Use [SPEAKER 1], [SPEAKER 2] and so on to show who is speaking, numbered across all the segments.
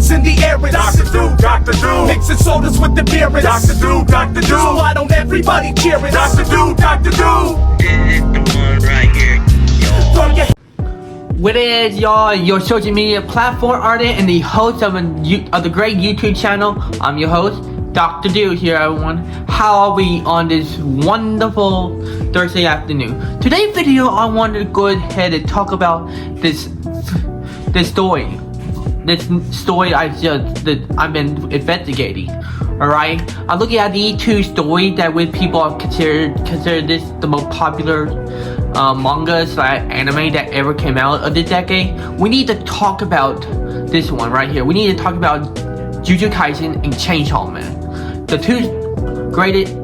[SPEAKER 1] guns in the air. It's
[SPEAKER 2] Dr. Do,
[SPEAKER 1] mixing sodas with the beer. It's
[SPEAKER 2] Dr. Do,
[SPEAKER 1] so why don't everybody cheer it?
[SPEAKER 2] Dr. Do.
[SPEAKER 3] This is the one right here, y'all.
[SPEAKER 1] Throw your
[SPEAKER 4] What it is, y'all? Your social media platform artist and the host of the great YouTube channel. I'm your host, Dr. Do here, everyone. How are we on this wonderful Thursday afternoon? Today's video, I wanted to go ahead and talk about this story. This story that I've been investigating. Alright? I'm looking at these two stories that with people have considered this the most popular manga / anime that ever came out of this decade. We need to talk about this one right here. We need to talk about Jujutsu Kaisen and Chainsaw Man. The two greatest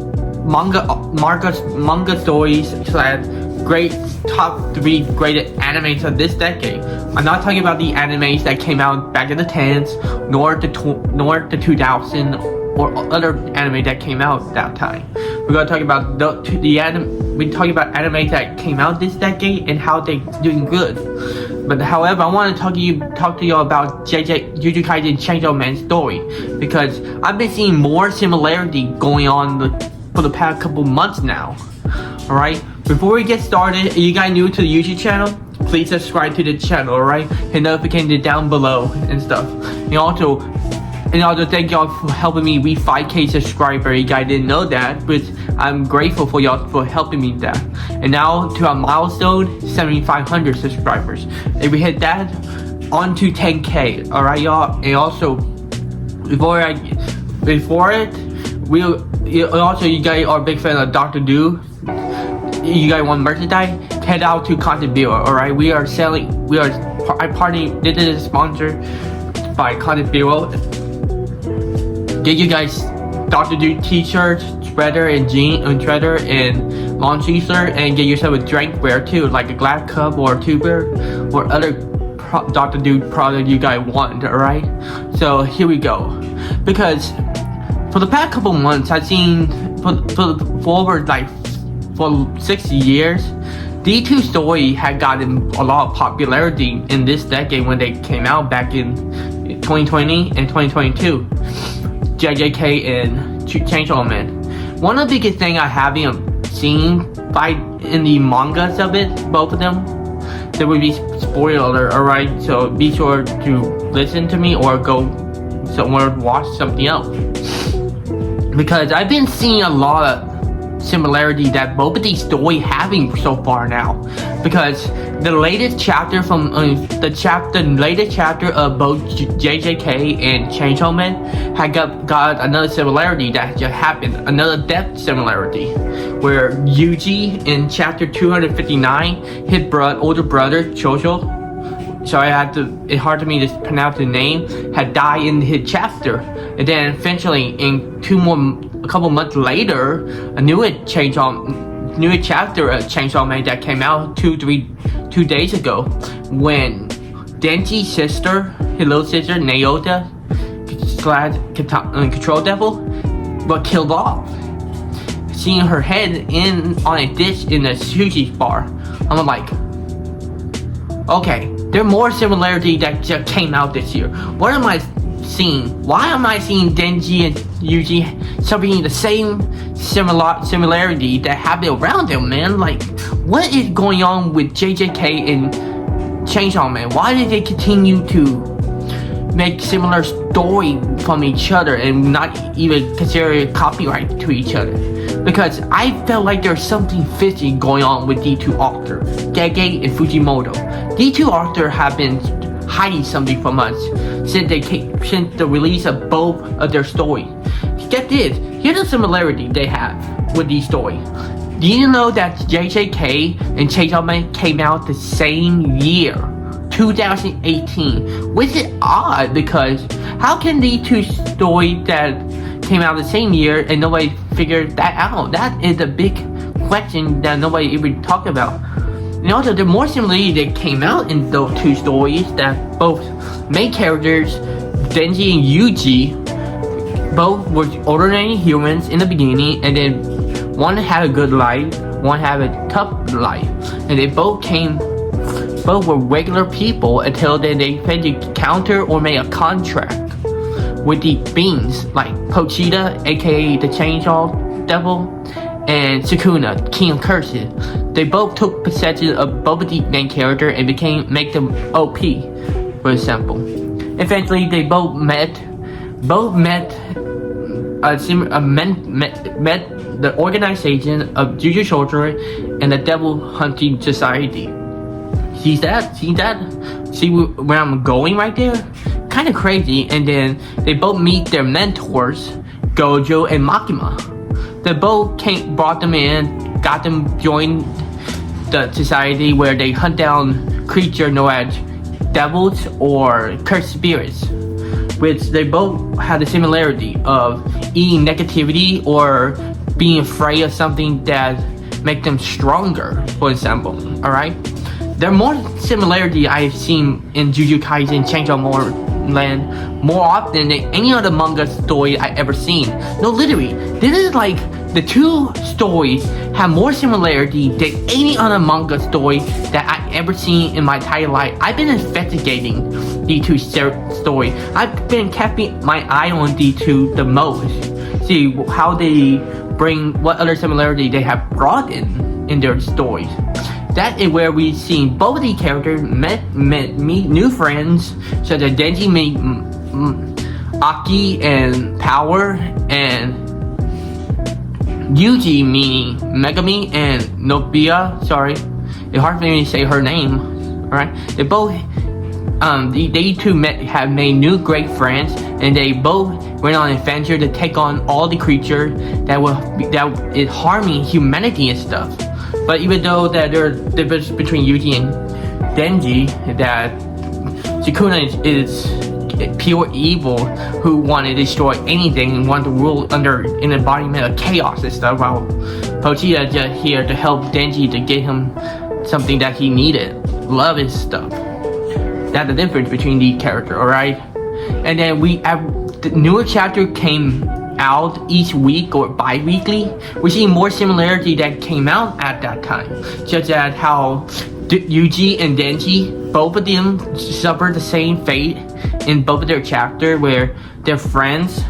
[SPEAKER 4] manga stories / great top 3 greatest animes of this decade. I'm not talking about the animes that came out back in the 10s, nor the 2000s, or other anime that came out that time. We're gonna talk about we're talking about anime that came out this decade and how they're doing good. But however, I want to talk to you about Jujutsu Kaisen Chainsaw Man's story, because I've been seeing more similarity going on for the past couple months now. Alright, before we get started, if you guys new to the YouTube channel, please subscribe to the channel, alright? Hit notification down below and stuff. And also thank y'all for helping me reach 5K subscribers. You guys didn't know that, but I'm grateful for y'all for helping me with that. And now to our milestone, 7,500 subscribers. If we hit that, on to 10K, alright y'all? And also, before you guys are a big fan of Dr. Do, you guys want merchandise, head out to Content Bureau, alright? This is sponsored by Content Bureau. Get you guys Dr. Do t-shirts, sweater and shredder and long t-shirt, and get yourself a drinkware too, like a glass cup or a tuber or other Dr. Do product you guys want, alright? So here we go. Because for the past couple months, I've seen for 6 years, these two stories had gotten a lot of popularity in this decade when they came out back in 2020 and 2022. JJK and Chainsaw Man. One of the biggest things I haven't seen in the mangas of it, both of them, there would be spoiler, alright? So be sure to listen to me or go somewhere and watch something else. Because I've been seeing a lot of similarity that both of these stories having so far now, because the latest chapter from the latest chapter of both JJK and Chainsaw Man had got another similarity that just happened, another death similarity, where Yuji in chapter 259, his older brother Chocho, sorry it's hard for me to pronounce the name, had died in his chapter. And then eventually in a couple months later, a new chapter of Chainsaw Man that came out 2 days ago, when Denji's sister, his little sister Naota, Control Devil, was killed off. Seeing her head on a dish in a sushi bar, I'm like, okay, there are more similarity that just came out this year. What am I seeing? Why am I seeing Denji and Yuji suffering the same similarity that happened around them, man? Like, what is going on with JJK and Chainsaw Man? Why did they continue to make similar story from each other and not even consider it copyright to each other? Because I felt like there's something fishy going on with these two authors, Gege and Fujimoto. These two authors have been hiding something from us since the release of both of their stories. Get this, here's the similarity they have with these stories. Do you know that JJK and Chainsaw Man came out the same year, 2018? Which is odd, because how can these two stories that came out the same year and nobody figured that out? That is a big question that nobody even talked about. And also, there are more similarities that came out in those two stories, that both main characters, Denji and Yuji, both were ordinary humans in the beginning, and then one had a good life, one had a tough life, and they both were regular people until then they had to counter or make a contract with the beings like Pochita, aka the Chainsaw Devil, and Sukuna, King of Curses. They both took possession of both of the main character and make them OP, for example. Eventually, they both met the organization of Jujutsu Sorcerer and the Devil Hunting Society. See that? See where I'm going right there? Kind of crazy. And then they both meet their mentors, Gojo and Makima. They both brought them in, got them joined the society where they hunt down creatures known as devils or cursed spirits, which they both had the similarity of eating negativity or being afraid of something that make them stronger, for example. Alright? There are more similarity I've seen in Jujutsu Kaisen Chainsaw Land more often than any other manga story I ever seen. No, literally, this is like the two stories have more similarity than any other manga story that I ever seen in my entire life. I've been investigating these two stories. I've been keeping my eye on these two the most. See how they bring, what other similarity they have brought in their stories. That is where we see both of these characters meet new friends such as Denji meet Aki and Power, and Yuji meaning Megami and Nobia. Sorry, it's hard for me to say her name. Alright, they both they two have made new great friends, and they both went on an adventure to take on all the creatures that is harming humanity and stuff. But even though that there are differences between Yuji and Denji, that Sukuna is pure evil who wanted to destroy anything and wanted to rule under an embodiment of chaos and stuff, while Pochita is just here to help Denji to get him something that he needed, love and stuff. That's the difference between these characters, alright? And then the newer chapter came out each week or bi-weekly. We see more similarity that came out at that time, such as how Yuji and Denji, both of them suffered the same fate in both of their chapters, where their friends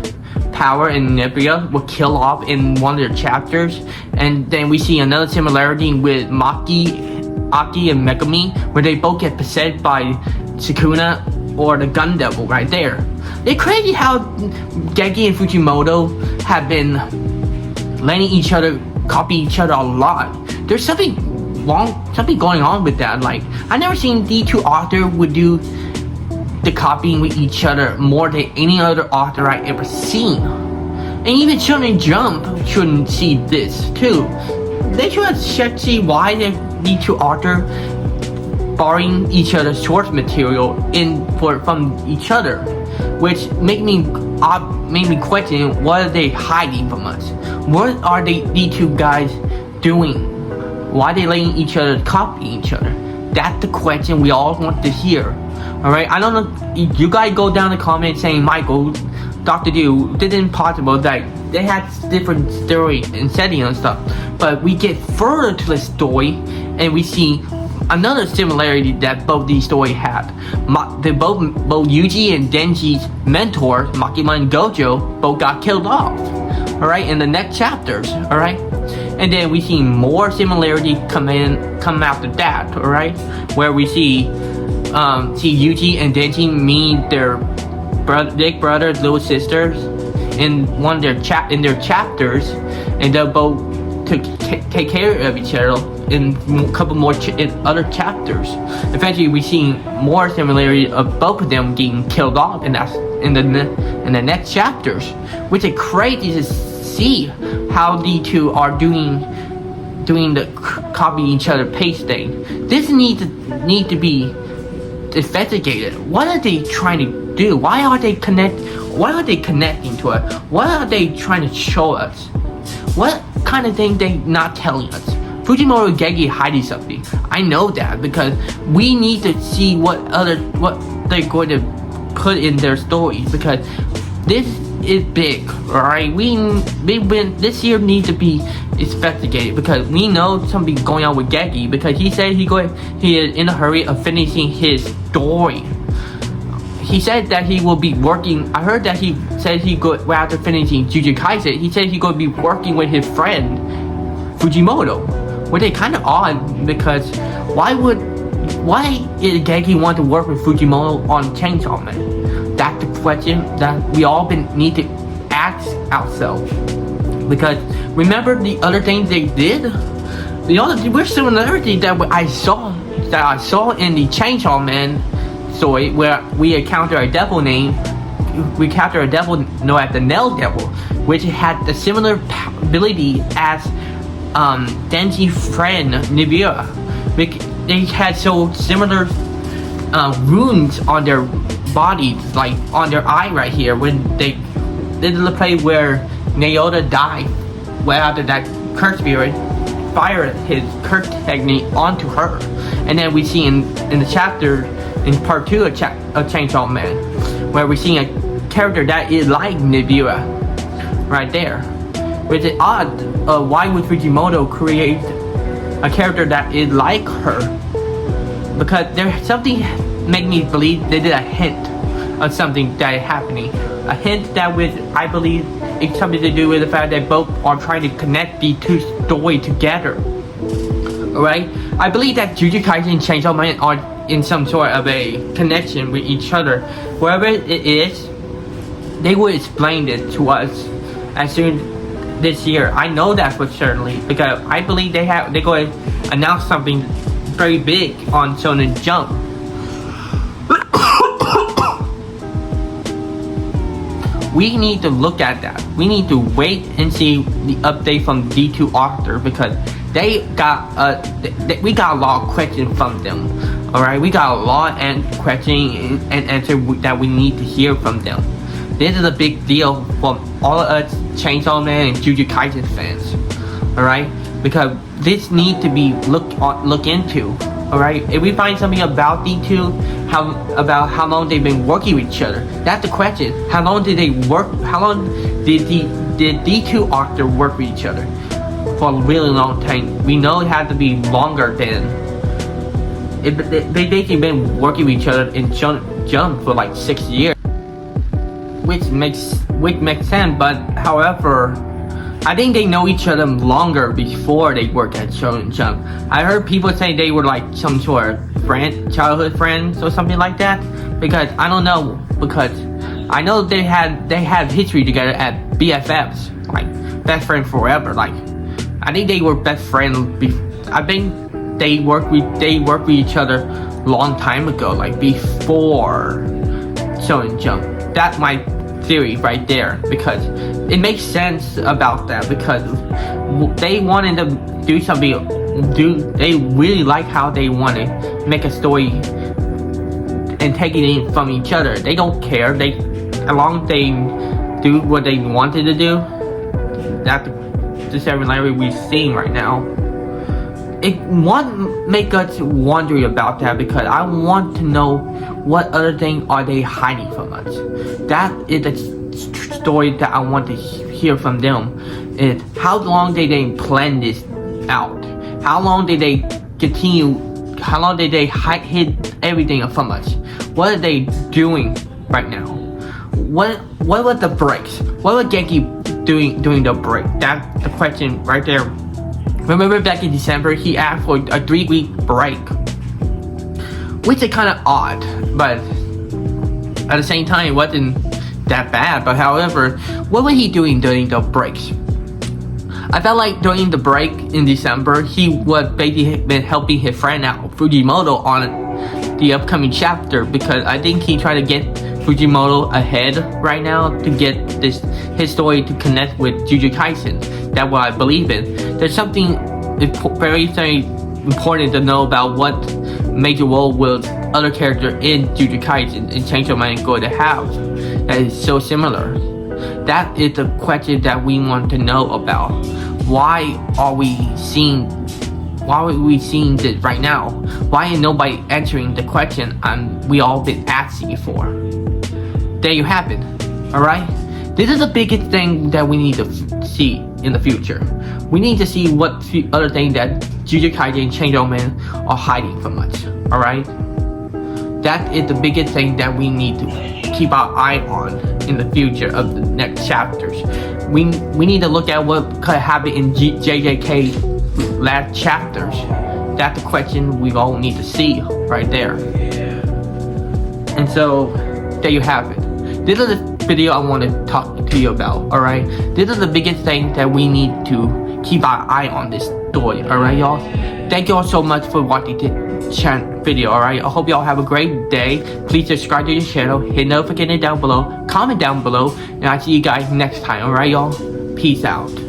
[SPEAKER 4] Power and Nebula were killed off in one of their chapters. And then we see another similarity with Aki and Megami, where they both get possessed by Sukuna or the Gun Devil right there. It's crazy how Geki and Fujimoto have been letting each other copy each other a lot. There's something going on with that. Like, I never seen these two authors would do the copying with each other more than any other author I ever seen. And even Shonen Jump shouldn't see this too. They should see why these two authors borrowing each other's source material from each other, which made me question, what are they hiding from us? What are these two guys doing? Why are they letting each other copy each other? That's the question we all want to hear. Alright, I don't know, you guys go down the comments saying, Michael, Dr. Do, this is impossible, that they had different story and setting and stuff. But we get further to the story and we see another similarity that both these stories had. Both Yuji and Denji's mentors, Makima and Gojo, both got killed off. Alright, in the next chapters. Alright, and then we see more similarity come after that. Alright, where we see Yuji and Denji meet their big brothers, little sisters in one of their chapters, and they'll both take care of each other in a couple more other chapters. Eventually, we see more similarity of both of them getting killed off, and that's in the next chapters, which is crazy to see how the two are doing the copy each other paste thing. This need to be investigated. What are they trying to do? Why are they connecting to us? What are they trying to show us? What kind of thing they not telling us? Fujimoto and Geki hiding something. I know that, because we need to see what they're going to put in their story, because this is big, alright? This year needs to be investigated, because we know something's going on with Geki, because he said he is in a hurry of finishing his story. he said that he will be working. I heard that he said after finishing Jujutsu Kaisen, he said he's going to be working with his friend Fujimoto. Which is kind of odd because why did Genki want to work with Fujimoto on Chainsaw Man? That's the question that we all need to ask ourselves. Because remember the other things they did? The other weird similarity that I saw in the Chainsaw Man story where we encounter a devil known as the Nail Devil, which had the similar ability as Denji's friend Nibiru. They had so similar runes on their bodies, like on their eye right here, when they did the play where Naota died, where after that curse spirit fired his curse technique onto her. And then we see in the chapter, in part 2 of Chainsaw Man, where we see a character that is like Nibiru right there. Which is odd. Why would Fujimoto create a character that is like her? Because there's something make me believe they did a hint of something that is happening. A hint that I believe it's something to do with the fact that both are trying to connect the two stories together. Alright? I believe that Jujutsu Kaisen and Chainsaw Man are in some sort of a connection with each other. Wherever it is, they will explain it to us as soon this year. I know that for certainly because I believe they're going to announce something very big on Shonen Jump. We need to look at that. We need to wait and see the update from D2 author because we got a lot of questions from them. All right, we got a lot of questions and answers that we need to hear from them. This is a big deal for all of us Chainsaw Man and Jujutsu Kaisen fans, alright? Because this needs to be looked into, alright? If we find something about D2, about how long they've been working with each other, that's the question. How long did they work? How long did D2 author work with each other? For a really long time. We know it had to be longer than. They basically been working with each other in Jump for like 6 years. Which makes sense, but however, I think they know each other longer before they worked at Shonen Jump. I heard people say they were like some sort of childhood friends or something like that. Because I don't know, because I know they had history together at BFFs, like best friend forever. Like I think they were best friends. I think they worked with each other long time ago, like before Shonen Jump. That's my theory right there, because it makes sense about that, because they wanted to do something. They really like how they want to make a story and take it in from each other. They don't care. As long as they do what they wanted to do. That's the similarity we're seeing right now. It won't make us wondering about that, because I want to know what other thing are they hiding from us. That is the story that I want to hear from them. Is how long did they plan this out? How long did they continue? How long did they hide everything from us? What are they doing right now? What were the breaks? What was Genki doing during the break? That's the question right there. Remember back in December, he asked for a 3-week break, which is kind of odd, but at the same time, it wasn't that bad. But however, what was he doing during the breaks? I felt like during the break in December, he was basically been helping his friend out, Fujimoto, on the upcoming chapter, because I think he tried to get Fujimoto ahead right now to get his story to connect with Jujutsu Kaisen. That's what I believe in. There's something very important to know about what major role will other character in Jujutsu Kaisen and Chainsaw Man going to have that is so similar. That is the question that we want to know about. Why are we seeing this right now? Why is nobody answering the question we all been asking for? There you have it. Alright? This is the biggest thing that we need to see in the future. We need to see what other things that Jujutsu Kaisen and Chainsaw Man are hiding from us. Alright? That is the biggest thing that we need to keep our eye on in the future of the next chapters. We need to look at what could happen in JJK last chapters. That's the question we all need to see right there. And so there you have it. This is the video I want to talk to you about. Alright, this is the biggest thing that we need to keep our eye on this story. Alright, y'all. Thank you all so much for watching this video. Alright, I hope y'all have a great day. Please subscribe to the channel, hit notification down below, comment down below, and I'll see you guys next time. Alright, y'all. Peace out.